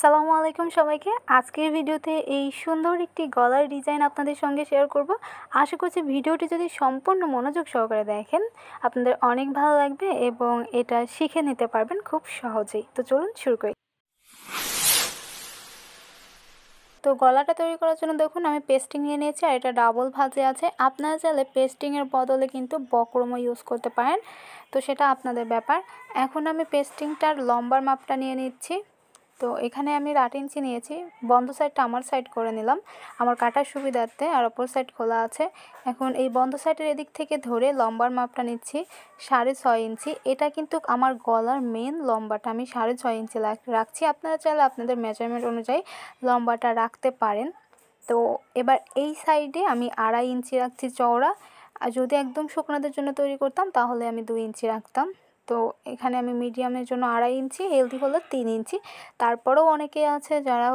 আসসালামু আলাইকুম সবাইকে। আজকের ভিডিওতে এই সুন্দর একটি গলার ডিজাইন আপনাদের সঙ্গে শেয়ার করব। আশা করছি ভিডিওটি যদি সম্পূর্ণ মনোযোগ সহকারে দেখেন আপনাদের অনেক ভালো লাগবে এবং এটা শিখে নিতে পারবেন খুব সহজেই। তো চলুন শুরু করি। তো গলাটা তৈরি করার জন্য দেখুন আমি পেস্টিং নিয়ে নিয়েছি, আর এটা ডাবল ভাঁজে আছে। আপনারা চাইলে পেস্টিংয়ের বদলে কিন্তু বক্রমও ইউজ করতে পারেন, তো সেটা আপনাদের ব্যাপার। এখন আমি পেস্টিংটার লম্বার মাপটা নিয়ে নিচ্ছি। তো এখানে আমি 8 ইঞ্চি নিয়েছি। বন্ধ সাইডটা আমার সাইড করে নিলাম আমার কাটার সুবিধার্থে, আর অপর সাইড খোলা আছে। এখন এই বন্ধ সাইডের এদিক থেকে ধরে লম্বার মাপটা নিচ্ছি 6.5 ইঞ্চি। এটা কিন্তু আমার গলার মেন লম্বাটা আমি 6.5 ইঞ্চি রাখছি। আপনারা চাইলে আপনাদের মেজারমেন্ট অনুযায়ী লম্বাটা রাখতে পারেন। তো এবার এই সাইডে আমি 2.5 ইঞ্চি রাখছি চওড়া, আর যদি একদম শুকনাদের জন্য তৈরি করতাম তাহলে আমি 2 ইঞ্চি রাখতাম। তো এখানে আমি মিডিয়ামের জন্য 2.5 ইঞ্চি, হেলদি হলে 3 ইঞ্চি। তারপরেও অনেকে আছে যারা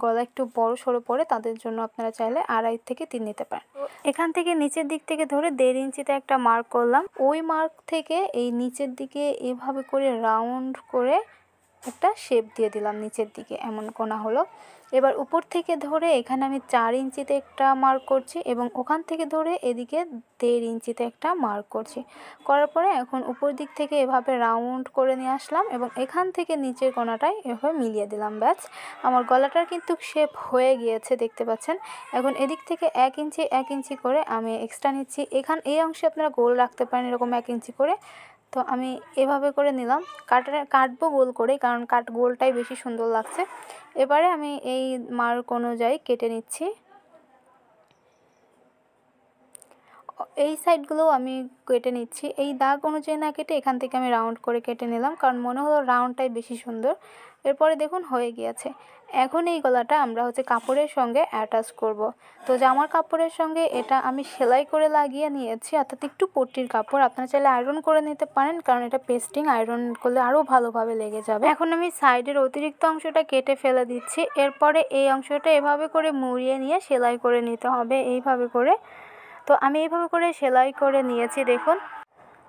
গলা একটু বড় সড়ো পড়ে, তাদের জন্য আপনারা চাইলে 2.5 থেকে 3 নিতে পারেন। এখান থেকে নিচের দিক থেকে ধরে 1.5 ইঞ্চিতে একটা মার্ক করলাম। ওই মার্ক থেকে এই নিচের দিকে এভাবে করে রাউন্ড করে একটা শেপ দিয়ে দিলাম নিচের দিকে, এমন কোণা হলো। এবার উপর থেকে ধরে এখানে আমি 4 ইঞ্চিতে একটা মার্ক করছি এবং ওখান থেকে ধরে এদিকে 1.5 ইঞ্চিতে একটা মার্ক করছি। করার পরে এখন উপর দিক থেকে এভাবে রাউন্ড করে নিয়ে আসলাম এবং এখান থেকে নিচের কোণাটায় এভাবে মিলিয়ে দিলাম। ব্যাস, আমার গলাটার কিন্তু শেপ হয়ে গিয়েছে, দেখতে পাচ্ছেন। এখন এদিক থেকে 1 ইঞ্চি 1 ইঞ্চি করে আমি এক্সট্রা নিচ্ছি। এই অংশে আপনারা গোল রাখতে পারেন এরকম 1 ইঞ্চি করে। তো আমি এভাবে করে নিলাম। কাটবো গোল করে, কারণ গোলটাই বেশি সুন্দর লাগছে। এবারে আমি এই মার্ক অনুযায়ী কেটে নিচ্ছি। এই সাইডগুলোও আমি কেটে নিচ্ছি। এই দাগ অনুযায়ী না কেটে এখান থেকে আমি রাউন্ড করে কেটে নিলাম, কারণ মনে হলো রাউন্ডটাই বেশি সুন্দর। এরপরে দেখুন হয়ে গিয়েছে। এখন এই গলাটা আমরা কাপড়ের সঙ্গে অ্যাটাচ করব। তো জামার কাপড়ের সঙ্গে এটা আমি সেলাই করে লাগিয়ে নিয়েছি, অর্থাৎ একটু পট্টির কাপড়। আপনারা চাইলে আয়রন করে নিতে পারেন, কারণ এটা পেস্টিং, আয়রন করলে আরও ভালোভাবে লেগে যাবে। এখন আমি সাইডের অতিরিক্ত অংশটা কেটে ফেলে দিচ্ছি। এরপরে এই অংশটা এভাবে করে মুড়িয়ে নিয়ে সেলাই করে নিতে হবে, এইভাবে করে। তো আমি এইভাবে করে সেলাই করে নিয়েছি, দেখুন।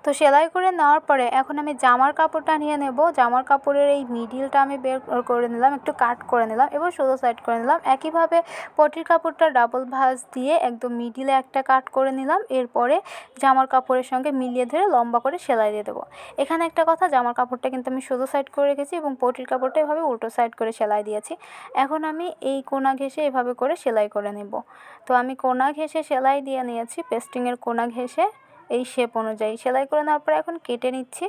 তো সেলাই করে নেওয়ার পরে এখন আমি জামার কাপড়টা নিয়ে নেব। জামার কাপড়ের এই মিডিলটা আমি বের করে নিলাম, একটু কাট করে নিলাম এবং সোজা সাইড করে নিলাম। একইভাবে পটির কাপড়টা ডাবল ভাঁজ দিয়ে একদম মিডিলে একটা কাট করে নিলাম। এরপরে জামার কাপড়ের সঙ্গে মিলিয়ে ধরে লম্বা করে সেলাই দিয়ে দেবো। এখানে একটা কথা, জামার কাপড়টা কিন্তু আমি সোজা সাইড করে রেখেছি এবং পটির কাপড়টা এভাবে উল্টো সাইড করে সেলাই দিয়েছি। এখন আমি এই কোনা ঘেঁষে এভাবে করে সেলাই করে নেব। তো আমি কোনা ঘেঁষে সেলাই দিয়ে নিয়েছি, পেস্টিংয়ের কোনা ঘেঁষে এই শেপ অনুযায়ী সেলাই করে নেওয়ার পরে এখন কেটে নিচ্ছি।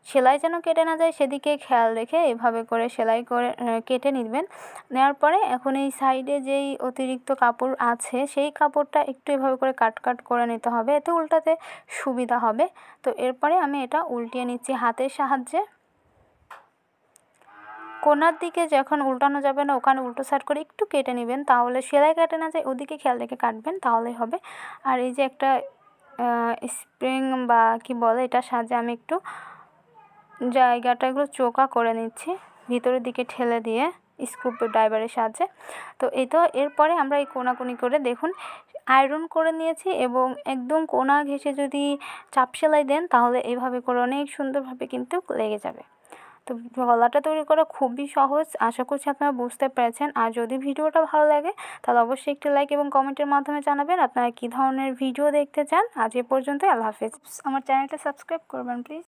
সেলাই যেন কেটে না যায় সেদিকে খেয়াল রেখে এভাবে করে সেলাই করে কেটে নেবেন। নেওয়ার পরে এখন এই সাইডে যেই অতিরিক্ত কাপড় আছে সেই কাপড়টা একটু এভাবে করে কাট করে নিতে হবে, এতে উল্টাতে সুবিধা হবে। তো এরপরে আমি এটা উল্টিয়ে নিচ্ছি হাতের সাহায্যে। কোনার দিকে যখন উল্টানো যাবে না, ওখানে উল্টো সাইড করে একটু কেটে নেবেন, তাহলে সেলাই কেটে না যায়, ওদিকে খেয়াল রেখে কাটবেন, তাহলেই হবে। আর এই যে একটা স্প্রিং বা কি বলে, এটার সাহায্যে আমি একটু জায়গাটা এগুলো চোকা করে নিচ্ছি ভিতরের দিকে ঠেলে দিয়ে স্ক্রু ড্রাইভারের সাহায্যে। তো এই তো এরপরে আমরা এই কোনাকুনি করে দেখুন আয়রন করে নিয়েছি এবং একদম কোনা ঘেঁষে যদি চাপ সেলাই দেন তাহলে এইভাবে করে অনেক সুন্দরভাবে কিন্তু লেগে যাবে। তো গলাটা তৈরি করা খুবই সহজ, আশা করছি আপনারা বুঝতে পেরেছেন। আর যদি ভিডিওটা ভালো লাগে তাহলে অবশ্যই একটি লাইক এবং কমেন্টের মাধ্যমে জানাবেন আপনারা কী ধরনের ভিডিও দেখতে চান। আজ এ পর্যন্তই, আল্লাহ হাফেজ। আমার চ্যানেলটা সাবস্ক্রাইব করবেন প্লিজ।